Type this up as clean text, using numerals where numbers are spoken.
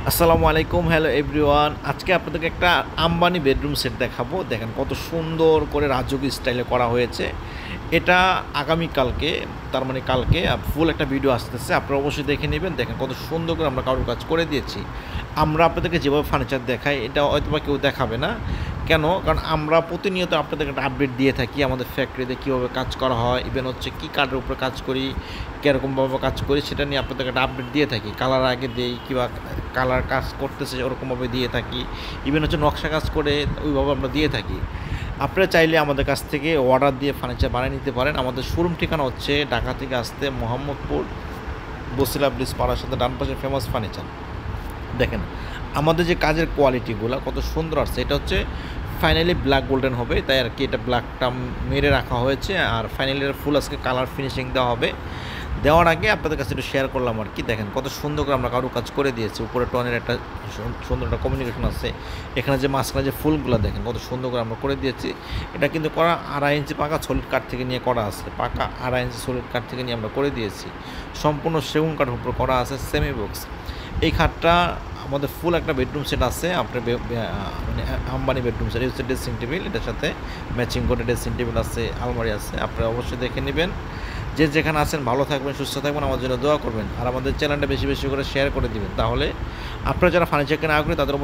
আসসালামু আলাইকুম, hello everyone. আজকে আপনাদেরকে একটা আম্বানি বেডরুম সেট দেখাবো। দেখেন কত সুন্দর করে রাজকীয় স্টাইলে করা হয়েছে। এটা আগামীকালকে, তার মানে কালকে ফুল একটা ভিডিও আসতেছে, আপনারা অবশ্যই দেখে নেবেন। দেখেন কত সুন্দর করে আমরা কারুর কাজ করে দিয়েছি। আমরা আপনাদেরকে যেভাবে ফার্নিচার দেখাই এটা হয়তো বা কেউ দেখাবে না। কেন? কারণ আমরা প্রতিনিয়ত আপনাদেরকে একটা আপডেট দিয়ে থাকি আমাদের ফ্যাক্টরিতে কীভাবে কাজ করা হয়, ইভেন হচ্ছে কী কাঠের উপরে কাজ করি, কীরকমভাবে কাজ করি সেটা নিয়ে আপনাদেরকে একটা আপডেট দিয়ে থাকি। কালার আগে দেই, কিংবা কালার কাজ করতেছে ওরকমভাবে দিয়ে থাকি। ইভেন হচ্ছে নকশা কাজ করে ওইভাবে আমরা দিয়ে থাকি। আপনারা চাইলে আমাদের কাছ থেকে অর্ডার দিয়ে ফার্নিচার বানিয়ে নিতে পারেন। আমাদের শোরুম ঠিকানা হচ্ছে ঢাকা থেকে আসতে মোহাম্মদপুর বসিলা ব্রিজ পাড়ার সাথে ডান পাশে ফেমাস ফার্নিচার। দেখেন আমাদের যে কাজের কোয়ালিটিগুলো কত সুন্দর আসছে। এটা হচ্ছে ফাইনালি ব্ল্যাক গোল্ডেন হবে, তাই আর কি এটা ব্ল্যাকটা মেরে রাখা হয়েছে। আর ফাইনালি ফুল আজকে কালার ফিনিশিং দেওয়া হবে। দেওয়ার আগে আপনাদের কাছে একটু শেয়ার করলাম আর কি। দেখেন কত সুন্দর করে আমরা কাজ করে দিয়েছি। উপরে টনের একটা সুন্দর একটা কমিউনিকেশন আছে। এখানে যে মাঝখানে যে ফুলগুলো দেখেন কত সুন্দর করে আমরা করে দিয়েছি। এটা কিন্তু করা 2.5 ইঞ্চি পাকা সলিড কাঠ থেকে নিয়ে করা আছে। পাকা 2.5 ইঞ্চি সলিড কাঠ থেকে নিয়ে আমরা করে দিয়েছি। সম্পূর্ণ সেগুন কাঠের উপর করা আছে সেমি বক্স। এই খাটটা আমাদের ফুল একটা বেডরুম সেট আছে। আপনার মানে আম্বানি বেডরুম সেট। এই হচ্ছে ড্রেসিং টেবিল, এটার সাথে ম্যাচিং করে ড্রেসিং টেবিল আছে, আলমারি আছে। আপনারা অবশ্যই দেখে নেবেন। যে যেখানে আছেন ভালো থাকবেন, সুস্থ থাকবেন, আমার জন্য দোয়া করবেন। আর আমাদের চ্যানেলটা বেশি বেশি করে শেয়ার করে দিবেন। তাহলে আপনারা যারা ফার্নিচার কেনা আগ্রহী তাদের